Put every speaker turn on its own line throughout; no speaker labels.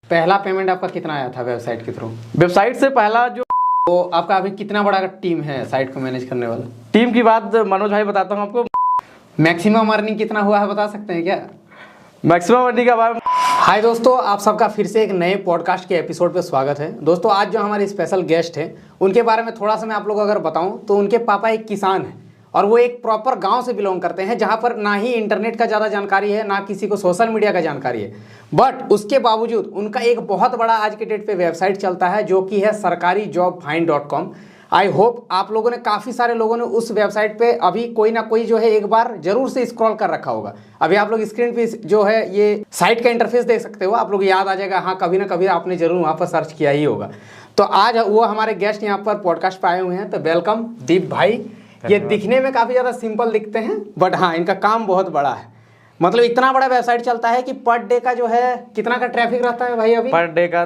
पहला पेमेंट आपका कितना आया था वेबसाइट के थ्रू?
वेबसाइट से पहला जो
तो आपका अभी कितना बड़ा टीम है साइट को मैनेज करने वाला?
टीम की बात मनोज भाई बताता हूँ आपको।
मैक्सिमम अर्निंग कितना हुआ है बता सकते हैं क्या?
मैक्सिमम अर्निंग का बारे।
हाय दोस्तों, आप सबका फिर से एक नए पॉडकास्ट के एपिसोड पे स्वागत है। दोस्तों आज जो हमारे स्पेशल गेस्ट हैं उनके बारे में थोड़ा सा मैं आप लोगों को अगर बताऊं तो उनके पापा एक किसान हैं और वो एक प्रॉपर गांव से बिलोंग करते हैं जहां पर ना ही इंटरनेट का ज़्यादा जानकारी है ना किसी को सोशल मीडिया का जानकारी है। बट उसके बावजूद उनका एक बहुत बड़ा आज के डेट पे वेबसाइट चलता है जो कि है sarkarijobfind.com। आई होप आप लोगों ने काफ़ी सारे लोगों ने उस वेबसाइट पे अभी कोई ना कोई जो है एक बार जरूर से स्क्रॉल कर रखा होगा। अभी आप लोग स्क्रीन पे जो है ये साइट का इंटरफेस देख सकते हो, आप लोग याद आ जाएगा, हाँ कभी ना कभी आपने जरूर वहाँ पर सर्च किया ही होगा। तो आज वो हमारे गेस्ट यहाँ पर पॉडकास्ट पे आए हुए हैं, तो वेलकम दीप भाई। ये दिखने में काफ़ी ज़्यादा सिंपल दिखते हैं बट हाँ इनका काम बहुत बड़ा है। मतलब इतना बड़ा वेबसाइट चलता है कि पर डे का जो है कितना का ट्रैफिक रहता है भाई? अभी
पर डे का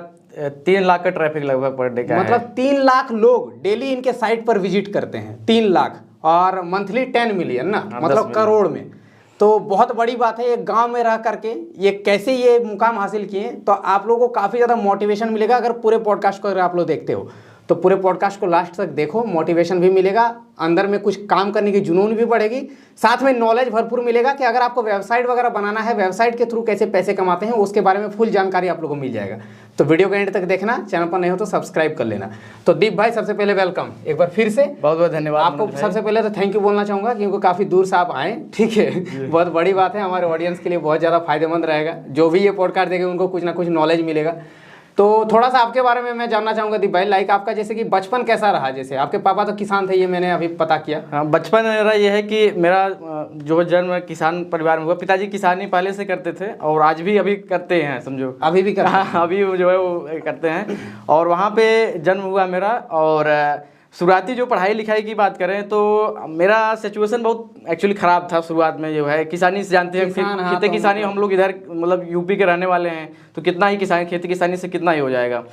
3 लाख का ट्रैफिक लगभग पर डे का
मतलब 3 लाख लोग डेली इनके साइट पर विजिट करते हैं। 3 लाख और मंथली 10 मिलियन ना, मतलब करोड़ में। तो बहुत बड़ी बात है। एक गांव में रह करके ये कैसे ये मुकाम हासिल किए, तो आप लोगों को काफ़ी ज़्यादा मोटिवेशन मिलेगा अगर पूरे पॉडकास्ट को अगर आप लोग देखते हो तो। पूरे पॉडकास्ट को लास्ट तक देखो, मोटिवेशन भी मिलेगा, अंदर में कुछ काम करने की जुनून भी बढ़ेगी, साथ में नॉलेज भरपूर मिलेगा कि अगर आपको वेबसाइट वगैरह बनाना है, वेबसाइट के थ्रू कैसे पैसे कमाते हैं उसके बारे में फुल जानकारी आप लोगों को मिल जाएगा। तो वीडियो के एंड तक देखना, चैनल पर नहीं हो तो सब्सक्राइब कर लेना। तो दीप भाई सबसे पहले वेलकम एक बार फिर से।
बहुत बहुत धन्यवाद
आपको। सबसे पहले तो थैंक यू बोलना चाहूँगा क्योंकि काफ़ी दूर से आप आए, ठीक है। बहुत बड़ी बात है, हमारे ऑडियंस के लिए बहुत ज़्यादा फायदेमंद रहेगा। जो भी ये पॉडकास्ट देखे उनको कुछ ना कुछ नॉलेज मिलेगा। तो थोड़ा सा आपके बारे में मैं जानना चाहूँगा दीप भाई, लाइक आपका जैसे कि बचपन कैसा रहा? जैसे आपके पापा तो किसान थे, ये मैंने अभी पता किया।
हाँ, बचपन मेरा ये है कि मेरा जो जन्म किसान परिवार में हुआ। पिताजी किसानी पहले से करते थे और आज भी अभी करते हैं, समझो
अभी भी करते हैं?
हाँ, अभी जो है वो करते हैं। और वहाँ पे जन्म हुआ मेरा। और शुरुआती जो पढ़ाई लिखाई की बात करें तो मेरा सिचुएशन बहुत एक्चुअली ख़राब था शुरुआत में। जो है किसानी से जानते हैं, खेती किसानी, हम लोग इधर मतलब यूपी के रहने वाले हैं तो कितना ही किसानी, खेती किसानी से कितना ही हो जाएगा।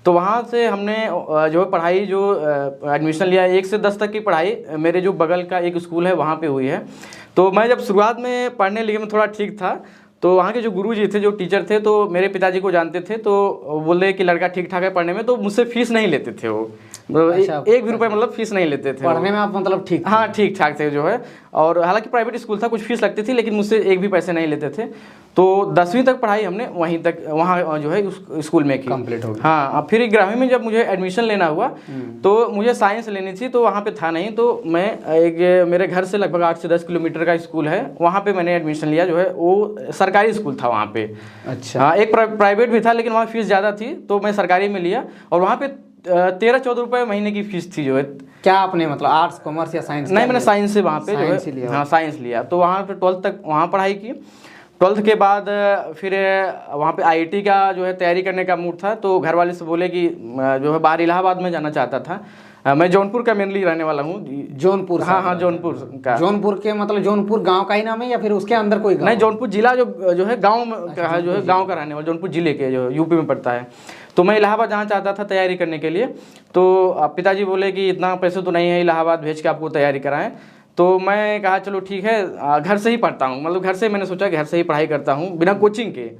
तो वहाँ से हमने जो है पढ़ाई जो एडमिशन लिया 1 से 10 तक की पढ़ाई मेरे जो बगल का एक स्कूल है वहाँ पे हुई है। तो मैं जब शुरुआत में पढ़ने लिखे में थोड़ा ठीक था तो वहाँ के जो गुरुजी थे, जो टीचर थे, तो मेरे पिताजी को जानते थे तो बोले कि लड़का ठीक ठाक है पढ़ने में, तो मुझसे फीस नहीं लेते थे वो।
अच्छा,
1 भी रुपये मतलब फीस नहीं लेते थे
पढ़ने में आप मतलब ठीक?
हाँ ठीक ठाक थे जो है। और हालांकि प्राइवेट स्कूल था, कुछ फीस लगती थी लेकिन मुझसे 1 भी पैसे नहीं लेते थे। तो 10वीं तक पढ़ाई हमने वहीं तक वहाँ जो है उस स्कूल में की,
कंप्लीट हो गई।
हाँ, फिर 11वीं में जब मुझे एडमिशन लेना हुआ तो मुझे साइंस लेनी थी, तो वहाँ पे था नहीं। तो मैं एक मेरे घर से लगभग 8 से 10 किलोमीटर का स्कूल है, वहाँ पे मैंने एडमिशन लिया। जो है वो सरकारी स्कूल था वहाँ पे।
अच्छा।
हाँ, एक प्राइवेट भी था लेकिन वहाँ फीस ज़्यादा थी तो मैं सरकारी में लिया। और वहाँ पे 13-14 रुपये महीने की फीस थी। जो है
क्या आपने मतलब आर्ट्स, कॉमर्स या साइंस?
नहीं, मैंने साइंस से वहाँ पे जो है, हाँ साइंस लिया। तो वहाँ पे 12th तक वहाँ पढ़ाई की। 12th के बाद फिर वहाँ पे आईआईटी का जो है तैयारी करने का मूड था, तो घर वाले से बोले कि जो है बाहर इलाहाबाद में जाना चाहता था। मैं जौनपुर का मेनली रहने वाला हूँ।
जौनपुर?
हाँ, जौनपुर का।
जौनपुर के मतलब जौनपुर गांव का ही नाम है या फिर उसके अंदर कोई गांव?
नहीं, जौनपुर जिला जो है गाँव का है, जो है गाँव का रहने वाला, जौनपुर जिले के जो यूपी में पड़ता है। तो मैं इलाहाबाद जाना चाहता था तैयारी करने के लिए। तो पिताजी बोले कि इतना पैसे तो नहीं है इलाहाबाद भेज के आपको तैयारी कराएं। तो मैं कहा चलो ठीक है, घर से ही पढ़ता हूँ, मतलब घर से मैंने सोचा घर से ही पढ़ाई करता हूँ बिना कोचिंग के।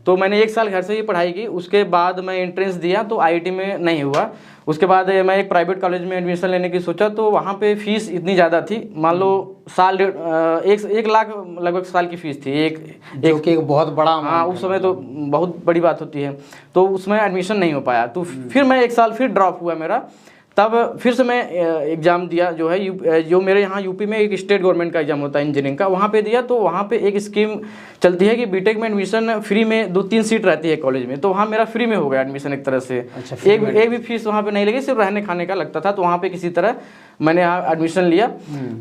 तो मैंने 1 साल घर से ही पढ़ाई की। उसके बाद मैं एंट्रेंस दिया तो आईआईटी में नहीं हुआ। उसके बाद मैं एक प्राइवेट कॉलेज में एडमिशन लेने की सोचा तो वहाँ पे फीस इतनी ज़्यादा थी, मान लो साल 1 लाख लगभग साल की फीस थी। एक
बहुत बड़ा।
हाँ, उस समय तो बहुत बड़ी बात होती है। तो उसमें एडमिशन नहीं हो पाया। तो फिर मैं 1 साल फिर ड्रॉप हुआ मेरा। तब फिर से मैं एग्ज़ाम दिया। जो है जो मेरे यहाँ यूपी में एक स्टेट गवर्नमेंट का एग्जाम होता है इंजीनियरिंग का, वहाँ पे दिया। तो वहाँ पे एक स्कीम चलती है कि बीटेक में एडमिशन फ्री में 2-3 सीट रहती है कॉलेज में, तो वहाँ मेरा फ्री में हो गया एडमिशन एक तरह से।
अच्छा,
एक भी फीस वहाँ पे नहीं लगी, सिर्फ रहने खाने का लगता था। तो वहाँ पे किसी तरह मैंने यहाँ एडमिशन लिया।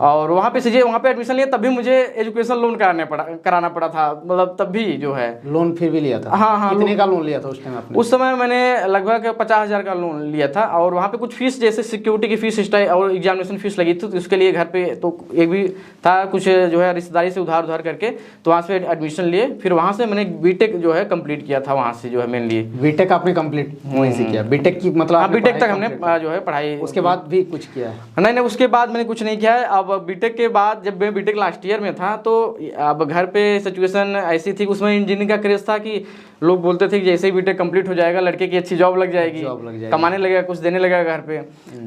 और वहाँ पे एडमिशन लिया तब भी मुझे एजुकेशन लोन कराना पड़ा था, मतलब तब भी जो है
लोन फिर भी लिया था।
हाँ,
कितने का लोन लिया था उस टाइम आपने?
उस समय मैंने लगभग 50,000 का लोन लिया था। और वहाँ पे कुछ फीस जैसे सिक्योरिटी की फीस और एग्जामिनेशन फीस लगी थी, तो उसके लिए घर पे तो एक भी था कुछ जो है रिश्तेदारी से उधार करके, तो वहाँ से एडमिशन लिए। फिर वहाँ से मैंने बीटेक जो है कंप्लीट किया था वहाँ से, जो है मेनली।
बीटेक आपने कंप्लीट वहीं से किया? बीटेक की मतलब
बीटेक तक हमने जो है पढ़ाई।
उसके बाद भी कुछ किया है?
मैंने उसके बाद मैंने कुछ नहीं किया है। अब बीटेक के बाद जब मैं बीटेक लास्ट ईयर में था तो अब घर पे सिचुएशन ऐसी थी, उसमें इंजीनियरिंग का क्रेज था कि लोग बोलते थे कि जैसे ही बीटेक कंप्लीट हो जाएगा लड़के की अच्छी जॉब लग जाएगी, कमाने लगेगा, कुछ देने लगेगा घर पे।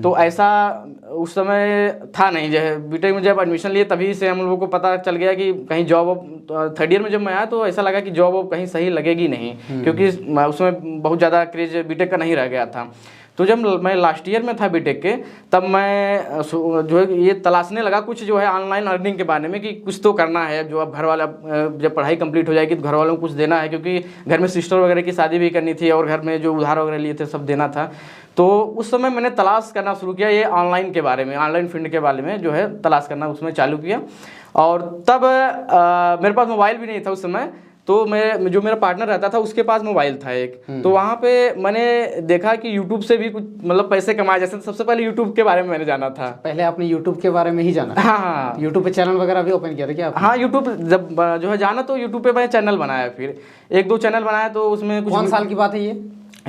तो ऐसा उस समय था नहीं। जो बीटेक में जब एडमिशन लिए तभी से हम लोगों को पता चल गया कि कहीं जॉब, थर्ड ईयर में जब मैं आया तो ऐसा लगा कि जॉब कहीं सही लगेगी नहीं, क्योंकि उसमें बहुत ज़्यादा क्रेज बीटेक का नहीं रह गया था। तो जब मैं लास्ट ईयर में था बीटेक के, तब मैं जो है ये तलाशने लगा कुछ जो है ऑनलाइन अर्निंग के बारे में कि कुछ तो करना है। जो अब घर वाला, जब पढ़ाई कंप्लीट हो जाएगी तो घर वालों को कुछ देना है, क्योंकि घर में सिस्टर वगैरह की शादी भी करनी थी और घर में जो उधार वगैरह लिए थे सब देना था। तो उस समय मैंने तलाश करना शुरू किया ये ऑनलाइन के बारे में, ऑनलाइन फील्ड के बारे में जो है तलाश करना उसमें चालू किया। और तब मेरे पास मोबाइल भी नहीं था उस समय, तो मैं जो मेरा पार्टनर रहता था उसके पास मोबाइल था एक। तो वहाँ पे मैंने देखा कि यूट्यूब से भी कुछ मतलब पैसे कमाए जैसे। सबसे पहले यूट्यूब के बारे में मैंने जाना था।
पहले आपने यूट्यूब के बारे में ही जाना?
हाँ,
यूट्यूब पे चैनल वगैरह भी ओपन किया था क्या?
हाँ, यूट्यूब जब जो है जाना तो यूट्यूब पे मैं चैनल बनाया, फिर 1-2 चैनल बनाया। तो उसमें कुछ,
कौन साल की बात है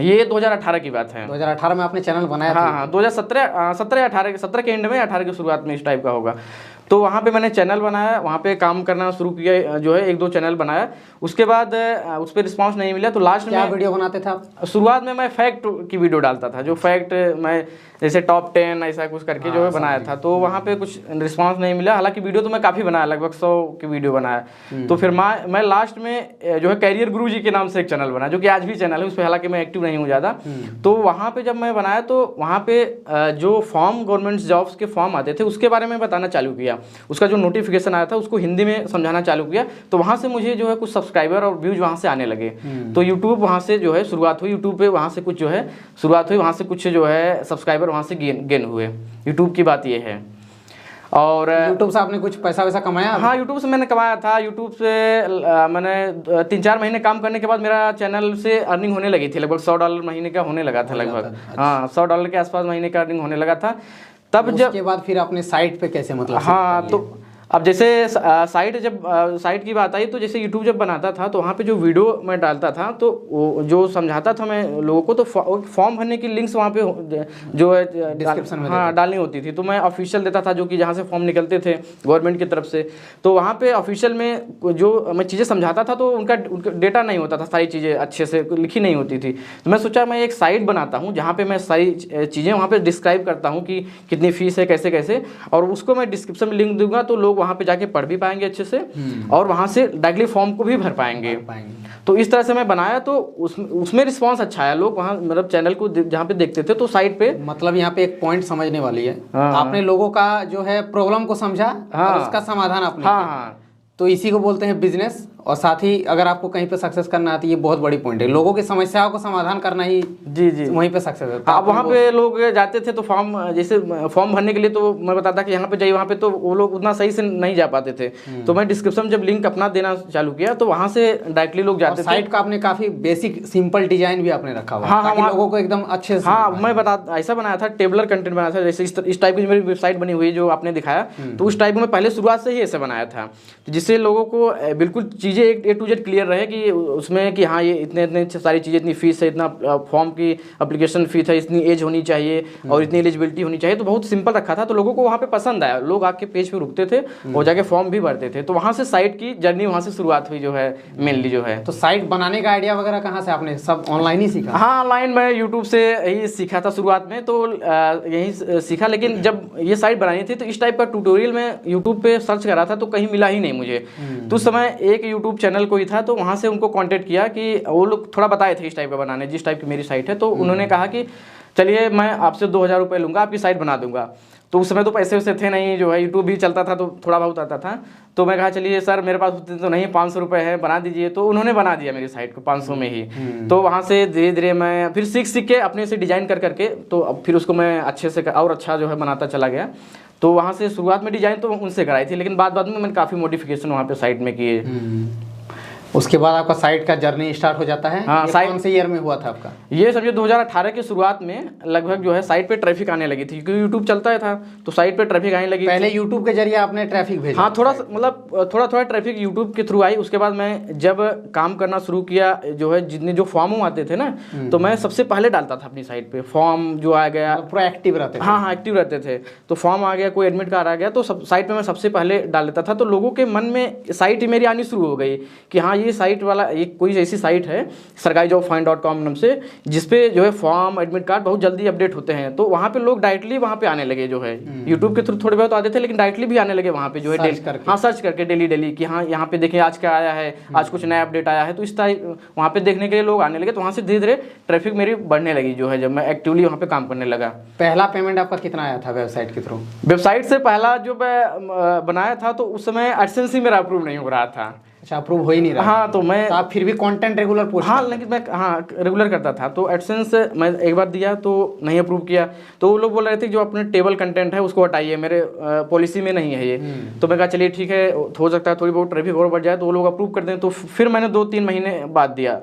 ये 2018 की बात है।
2018 में आपने चैनल बनाया?
हाँ, 2017 या 18 के एंड में, 18 की शुरुआत में इस टाइप का होगा। तो वहाँ पे मैंने चैनल बनाया, वहाँ पे काम करना शुरू किया, जो है 1-2 चैनल बनाया। उसके बाद उस पर रिस्पांस नहीं मिला तो लास्ट में
क्या वीडियो बनाते थे आप?
शुरुआत में मैं फैक्ट की वीडियो डालता था, जो फैक्ट मैं जैसे टॉप 10 ऐसा कुछ करके जो है बनाया था। तो वहाँ पे कुछ रिस्पांस नहीं मिला, हालांकि वीडियो तो मैं काफ़ी बनाया, लगभग 100 की वीडियो बनाया। तो फिर मैं लास्ट में जो है कैरियर गुरु जी के नाम से एक चैनल बनाया, जो कि आज भी चैनल है, उस पर हालांकि मैं एक्टिव नहीं हूँ ज़्यादा। तो वहाँ पे जब मैं बनाया तो वहाँ पे जो फॉर्म, गवर्नमेंट जॉब्स के फॉर्म आते थे उसके बारे में बताना चालू किया। उसका जो नोटिफिकेशन आया था उसको हिंदी में समझाना चालू किया। तो वहाँ से मुझे जो है कुछ सब्सक्राइबर और व्यूज वहाँ से आने लगे। तो यूट्यूब वहाँ से जो है शुरुआत हुई, यूट्यूब पे वहाँ से कुछ जो है शुरुआत हुई, वहाँ से कुछ जो है सब्सक्राइबर वहाँ से गेन हुए। यूट्यूब की बात ये है। और
यूट्यूब से आपने कुछ पैसा वैसा कमाया?
हाँ, यूट्यूब से मैंने कमाया था। यूट्यूब से मैंने 3-4 महीने काम करने के बाद मेरा चैनल से अर्निंग होने लगी थी, लगभग $100 महीने का होने लगा था लगभग। हाँ, $100 के आसपास महीने का अर्निंग होने लगा था। तब जब
उसके बाद फिर अपने साइट पे कैसे, मतलब?
हाँ, तो अब जैसे साइट की बात आई तो जैसे यूट्यूब जब बनाता था तो वहाँ पे जो वीडियो मैं डालता था तो वो जो समझाता था मैं लोगों को, तो फॉर्म भरने की लिंक्स वहाँ पे जो है
डिस्क्रिप्शन में
डालनी होती थी। तो मैं ऑफिशियल देता था, जो कि जहाँ से फॉर्म निकलते थे गवर्नमेंट की तरफ से। तो वहाँ पे ऑफिशियल में जो मैं चीज़ें समझाता था तो उनका डेटा नहीं होता था, सारी चीज़ें अच्छे से लिखी नहीं होती थी। तो मैं सोचा मैं एक साइट बनाता हूँ जहाँ पे मैं सारी चीज़ें वहाँ पे डिस्क्राइब करता हूँ कि कितनी फीस है, कैसे कैसे, और उसको मैं डिस्क्रिप्शन में लिंक दूंगा तो लोग वहाँ पे जाके पढ़ भी पाएंगे अच्छे से और वहाँ से डायरेक्टली फॉर्म को भी भर पाएंगे। तो इस तरह से मैं बनाया तो उसमें रिस्पांस अच्छा आया। लोग वहाँ मतलब चैनल को जहाँ पे देखते थे तो साइट पे,
मतलब यहाँ पे एक पॉइंट समझने वाली है। आपने लोगों का जो है प्रॉब्लम को समझा और उसका समाधान आपने किया। तो इसी को बोलते हैं बिजनेस। और साथ ही अगर आपको कहीं पे सक्सेस करना है तो ये बहुत बड़ी पॉइंट है, लोगों की समस्याओं को समाधान करना ही
जी वहीं
पे सक्सेस है।
अब वहाँ पे लोग जाते थे तो जैसे फॉर्म भरने के लिए तो मैं बताता कि यहाँ पे जाइए, वहाँ पे तो वो लोग उतना सही से नहीं जा पाते थे। तो मैं डिस्क्रिप्शन जब लिंक अपना देना चालू किया तो वहाँ से डायरेक्टली लोग जाते थे।
साइट का आपने काफी बेसिक सिंपल डिजाइन भी आपने रखा हुआ ताकि लोगों को एकदम अच्छे से,
हाँ, मैं ऐसा बनाया था, टेबलर कंटेंट बनाया था। जैसे इस टाइप की मेरी वेबसाइट बनी हुई है जो आपने दिखाया, तो उस टाइप में पहले शुरुआत से ही ऐसे बनाया था जिससे लोगों को बिल्कुल चीज़ें A to Z क्लियर रहे कि उसमें कि हाँ ये इतने सारी चीज़ें, इतनी फीस है, इतना फॉर्म की एप्लीकेशन फीस है, इतनी एज होनी चाहिए और इतनी एलिजिबिलिटी होनी चाहिए। तो बहुत सिंपल रखा था, तो लोगों को वहाँ पे पसंद आया। लोग आके पेज पे रुकते थे और जाके फॉर्म भी भरते थे। तो वहाँ से साइट की जर्नी वहाँ से शुरुआत हुई जो है मेनली जो है।
तो साइट बनाने का आइडिया वगैरह कहाँ से आपने? सब ऑनलाइन ही सीखा?
हाँ, ऑनलाइन मैं यूट्यूब से ही सीखा था शुरुआत में, तो यही सीखा। लेकिन जब ये साइट बनानी थी तो इस टाइप का ट्यूटोरियल में यूट्यूब पे सर्च करा था तो कहीं मिला ही नहीं मुझे। तो उस समय एक यूट्यूब चैनल कोई था, तो वहाँ से उनको कांटेक्ट किया कि वो लोग थोड़ा बताए थे इस टाइप का बनाने, जिस टाइप की मेरी साइट है। तो उन्होंने कहा कि चलिए मैं आपसे 2000 रुपये लूँगा, आपकी साइट बना दूंगा। तो उस समय तो पैसे वैसे थे नहीं, जो है यूट्यूब भी चलता था तो थोड़ा बहुत आता था। तो मैं कहा चलिए सर मेरे पास उतने तो नहीं, 500 रुपये है, बना दीजिए। तो उन्होंने बना दिया मेरी साइट को 500 में ही। तो वहाँ से धीरे धीरे मैं फिर सीख के अपने से डिजाइन कर करके तो अब फिर उसको मैं अच्छे से और अच्छा जो है बनाता चला गया। तो वहाँ से शुरुआत में डिजाइन तो उनसे कराई थी, लेकिन बाद में मैंने काफ़ी मॉडिफिकेशन वहाँ पे साइट में किए।
उसके बाद आपका साइट का जर्नी स्टार्ट हो जाता है।
हाँ,
ये
साइट
कौन से ईयर में हुआ था आपका?
ये समझो 2018 की शुरुआत में लगभग जो है साइट पे ट्रैफिक आने लगी थी, क्योंकि यूट्यूब चलता ही था तो साइट पे ट्रैफिक आने लगी।
पहले यूट्यूब के जरिए आपने ट्रैफिक भेजा?
हाँ, थोड़ा मतलब थोड़ा ट्रैफिक यूट्यूब के थ्रू आई। उसके बाद मैं जब काम करना शुरू किया, जो है जितने जो फॉर्म आते थे ना, तो मैं सबसे पहले डालता था अपनी साइट पे फॉर्म जो आ गया।
पूरा एक्टिव रहते थे?
हाँ, एक्टिव रहते थे। तो फॉर्म आ गया, कोई एडमिट कार्ड आ गया, तो सब साइट पे मैं सबसे पहले डाल देता था। तो लोगों के मन में साइट ही मेरी आनी शुरू हो गई कि हाँ, ये साइट वाला एक कोई ऐसी साइट है sarkarijobfind.com नाम से, जिसपे जो है फॉर्म एडमिट कार्ड बहुत जल्दी अपडेट होते हैं। तो वहाँ पे लोग डायरेक्टली वहाँ पे आने लगे, जो है यूट्यूब के थ्रू थोड़े बहुत आते थे, लेकिन डायरेक्टली भी आने लगे वहाँ पे, जो है सर्च करके डेली कि हाँ यहाँ पे देखें आज क्या आया है, आज कुछ नया अपडेट आया है। तो इस तरह वहाँ पे देखने के लिए लोग आने लगे। तो वहाँ से धीरे धीरे ट्रैफिक मेरी बढ़ने लगी, जो है जब मैं एक्टिवली वहाँ पे काम करने लगा।
पहला पेमेंट आपका कितना आया था वेबसाइट के थ्रू?
वेबसाइट से पहला जो मैं बनाया था तो उस समय एडसेंस ही मेरा अप्रूव नहीं हो रहा था।
अच्छा, अप्रूव हो ही नहीं रहा?
हाँ, तो मैं
आप फिर भी कंटेंट रेगुलर पोस्ट?
हाँ, लेकिन मैं रेगुलर करता था। तो एडसेंस मैं एक बार दिया तो नहीं अप्रूव किया। तो वो लोग बोल रहे थे जो अपने टेबल कंटेंट है उसको हटाइए, मेरे पॉलिसी में नहीं है ये। तो मैं कहा चलिए ठीक है, हो सकता है थोड़ी बहुत ट्रैफिक और बढ़ जाए तो वो लोग अप्रूव कर दें। तो फिर मैंने 2-3 महीने बाद दिया,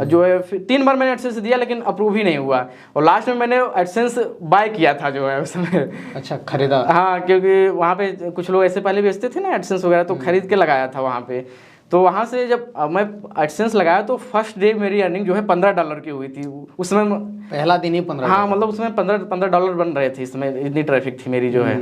जो है 3 बार मैंने एडसेंस दिया, लेकिन अप्रूव ही नहीं हुआ। और लास्ट में मैंने एडसेंस बाय किया था, जो है उस समय।
अच्छा, खरीदा?
हाँ, क्योंकि वहाँ पे कुछ लोग ऐसे पहले बेचते थे ना एडसेंस वगैरह, तो खरीद के लगाया था वहाँ पे। तो वहाँ से जब मैं एडसेंस लगाया तो फर्स्ट डे मेरी अर्निंग जो है $15 की हुई थी उसमें।
पहला दिन ही 15?
हाँ, मतलब उसमें $15 बन रहे थे, इसमें इतनी ट्रैफिक थी मेरी, जो है।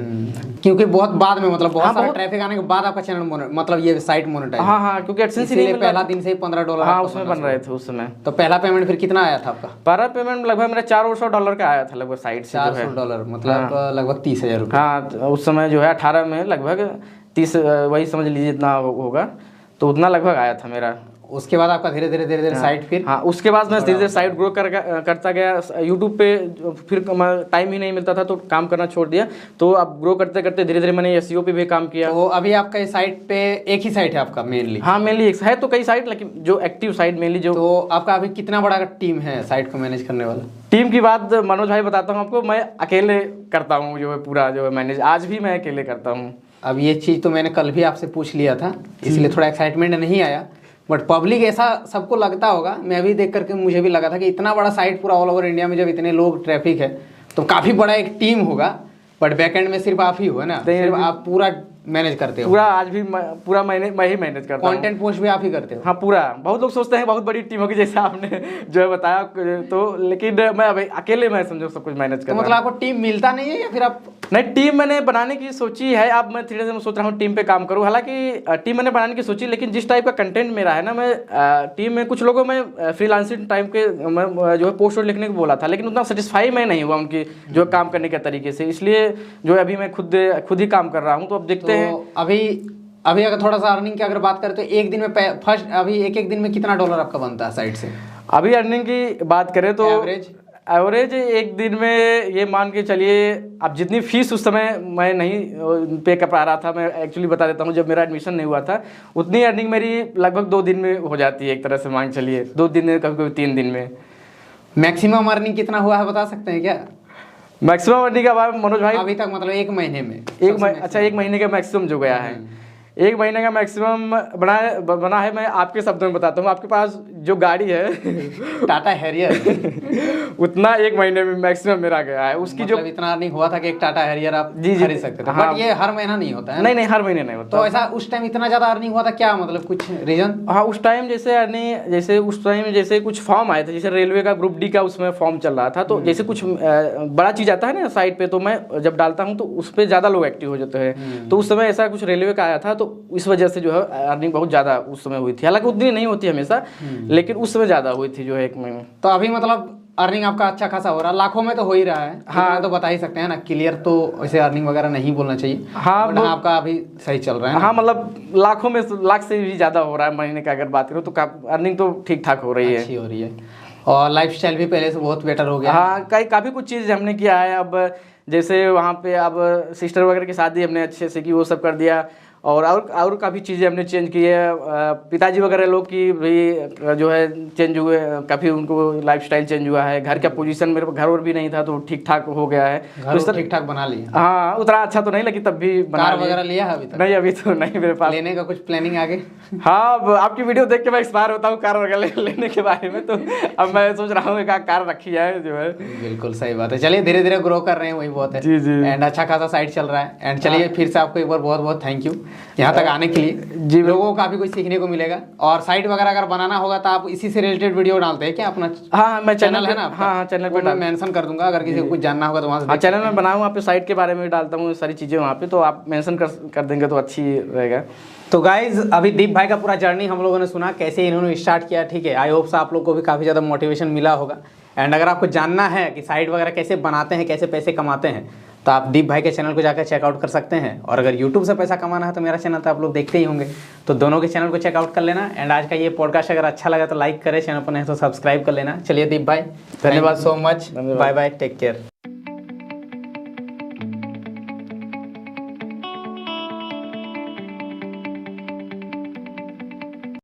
क्योंकि बहुत बाद में, मतलब बहुत सारा ट्रैफिक आने के बाद आपका चैनल मतलब ये साइट मोनेटाइज?
हाँ, क्योंकि एडसेंस ही
पहला दिन से ही $15
हाँ उसमें बन रहे थे उस समय।
तो पहला पेमेंट फिर कितना आया था आपका?
पहला पेमेंट लगभग मेरा $400 का आया था लगभग साइट से।
$400 मतलब लगभग 30,000 रुपये?
हाँ, उस समय जो है 18 में लगभग 30, वही समझ लीजिए इतना होगा, तो उतना लगभग आया था मेरा।
उसके बाद आपका धीरे धीरे साइट फिर?
हाँ, उसके बाद मैं धीरे धीरे साइट ग्रो करता गया। यूट्यूब पे फिर टाइम ही नहीं मिलता था तो काम करना छोड़ दिया। तो अब ग्रो करते करते धीरे धीरे मैंने एसईओ पे भी काम किया।
तो अभी आपका इस साइट पे एक ही साइट है आपका मेनली?
हाँ, मेनली एक है, तो कई साइट, लेकिन जो एक्टिव साइट मेनली जो।
तो आपका अभी कितना बड़ा टीम है साइट को मैनेज करने वाला?
टीम की बात मनोज भाई बताता हूँ आपको, मैं अकेले करता हूँ जो है पूरा, जो है मैनेज आज भी मैं अकेले करता हूँ।
अब ये चीज़ तो मैंने कल भी आपसे पूछ लिया था, इसलिए थोड़ा एक्साइटमेंट नहीं आया। बट पब्लिक ऐसा सबको लगता होगा, मैं अभी देख करके मुझे भी लगा था कि इतना बड़ा साइट पूरा ऑल ओवर इंडिया में जब इतने लोग ट्रैफिक है तो काफ़ी बड़ा एक टीम होगा। बट बैकएंड में सिर्फ आप ही हो, है ना? सिर्फ आप पूरा मैनेज करते हो?
पूरा आज भी पूरा मैं ही मैनेज करता हूँ।
कंटेंट पोस्ट भी आप ही करते हो?
हाँ, पूरा। बहुत लोग सोचते हैं बहुत बड़ी टीम होगी जैसे आपने जो है बताया, तो लेकिन मैं अभी अकेले मैं समझो सब कुछ मैनेज करता हूँ।
मतलब आपको टीम मिलता नहीं है या फिर आप?
नहीं, टीम मैंने बनाने की सोची है। अब मैं धीरे धीरे सोच रहा हूँ टीम पे काम करूँ। हालांकि टीम मैंने बनाने की सोची, लेकिन जिस टाइप का कंटेंट मेरा है ना, मैं टीम में कुछ लोगों में फ्रीलांसिंग टाइप के मैं जो है पोस्ट लिखने को बोला था, लेकिन उतना सेटिस्फाई मैं नहीं हुआ उनकी जो काम करने के तरीके से। इसलिए जो है अभी मैं खुद ही काम कर रहा हूँ। तो अब देखते हैं।
अभी अगर थोड़ा सा अर्निंग की अगर बात करें तो एक दिन में फर्स्ट अभी एक दिन में कितना डॉलर आपका बनता है साइट से?
अभी अर्निंग की बात करें तो एवरेज एक दिन में ये मान के चलिए, अब जितनी फीस उस समय मैं नहीं पे कर पा रहा था, मैं एक्चुअली बता देता हूँ, जब मेरा एडमिशन नहीं हुआ था उतनी अर्निंग मेरी लगभग 2 दिन में हो जाती है, एक तरह से मान चलिए 2 दिन में, कभी कभी 3 दिन में।
मैक्सिमम अर्निंग कितना हुआ है बता सकते हैं क्या?
मैक्सिमम अर्निंग का बात मनोज भाई
अभी तक मतलब एक महीने में?
अच्छा, 1 महीने का मैक्सिमम जो गया है, 1 महीने का मैक्सिमम बना है। मैं आपके शब्दों में बताता हूँ, आपके पास जो गाड़ी है
टाटा हैरियर
उतना 1 महीने में मैक्सिमम मेरा गया है। उसकी
मतलब जो इतना अर्निंग हुआ था कि एक टाटा हैरियर आप खरीद सकते थे।
हाँ,
बट ये हर महीना नहीं होता है?
नहीं, हर महीने नहीं होता।
तो ऐसा उस टाइम इतना ज्यादा अर्निंग हुआ था क्या, मतलब कुछ रीजन?
हाँ, उस टाइम जैसे अर्निंग, जैसे उस टाइम जैसे कुछ फॉर्म आए थे, जैसे रेलवे का ग्रुप डी का उसमें फॉर्म चल रहा था। तो जैसे कुछ बड़ा चीज आता है ना साइट पे, तो मैं जब डालता हूँ तो उस पर ज्यादा लोग एक्टिव हो जाते हैं। तो उस समय ऐसा कुछ रेलवे का आया था, तो इस वजह से जो है अर्निंग बहुत ज्यादा उस समय हुई थी। हालांकि उतनी नहीं होती हमेशा, लेकिन उस समय ज्यादा हुई थी जो है 1 महीने।
तो अभी मतलब अर्निंग आपका अच्छा खासा हो रहा है, लाखों में तो हो ही रहा है? हाँ, तो बता ही सकते हैं ना, क्लियर तो वैसे अर्निंग वगैरह नहीं बोलना चाहिए।
हाँ,
आपका अभी सही चल रहा है?
हाँ, मतलब लाखों में, लाख से भी ज्यादा हो रहा है महीने का अगर बात करूँ तो। अर्निंग तो ठीक ठाक हो रही है,
अच्छी हो रही है। और लाइफस्टाइल भी पहले से बहुत बेटर हो गया?
हाँ, काफ़ी कुछ चीज़ हमने किया है। अब जैसे वहाँ पे अब सिस्टर वगैरह की शादी हमने अच्छे से की, वो सब कर दिया। और काफ़ी चीज़ें हमने चेंज की है। पिताजी वगैरह लोग की भी जो है चेंज हुए, काफ़ी उनको लाइफस्टाइल चेंज हुआ है। घर का पोजीशन, मेरे घर और भी नहीं था तो ठीक ठाक हो गया है। तो इस तरह
ठीक ठाक बना लिए।
हाँ, उतना अच्छा तो नहीं लेकिन तब भी बना
कार
लिए।
वगैरह लिया है अभी तक?
नहीं, अभी तो नहीं मेरे पास।
लेने का कुछ प्लानिंग आगे?
हाँ, अब आपकी वीडियो देख के मैं एक्सपायर होता हूँ कार वगैरह लेने के बारे में, तो अब मैं सोच रहा हूँ एक कार रखी है जो है।
बिल्कुल सही बात है। चलिए धीरे धीरे ग्रो कर रहे हैं, वही बहुत है।
जी जी।
एंड अच्छा खासा साइट चल रहा है। एंड चलिए फिर से आपको एक बार बहुत बहुत थैंक यू यहाँ तक आने के लिए।
जी,
लोगों को काफी कुछ सीखने को मिलेगा। और साइट वगैरह अगर बनाना होगा तो आप इसी से रिलेटेड वीडियो डालते हैं क्या अपना?
हाँ, मैं
चैनल है ना आपका?
हाँ, चैनल पे
मैं मेंशन कर दूंगा, अगर किसी को कुछ जानना होगा तो वहाँ से
हाँ,
देख
चैनल
सकते
में बनाऊँ, वहाँ पे साइट के बारे में डालता हूँ सारी चीज़ें वहाँ पे, तो आप मेंशन कर देंगे तो अच्छी रहेगा।
हैं। तो गाइज अभी दीप भाई का पूरा जर्नी हम लोगों ने सुना, कैसे इन्होंने स्टार्ट किया। ठीक है, आई होप से आप लोग को भी काफ़ी ज़्यादा मोटिवेशन मिला होगा। एंड अगर आपको जानना है कि साइट वगैरह कैसे बनाते हैं, कैसे पैसे कमाते हैं, तो आप दीप भाई के चैनल को जाकर चेकआउट कर सकते हैं। और अगर यूट्यूब से पैसा कमाना है तो मेरा चैनल तो आप लोग देखते ही होंगे, तो दोनों के चैनल को चेकआउट कर लेना। एंड आज का ये पॉडकास्ट अगर अच्छा लगा तो लाइक करें, चैनल पर नहीं तो सब्सक्राइब कर लेना। चलिए दीप भाई, धन्यवाद so much, bye bye, take care.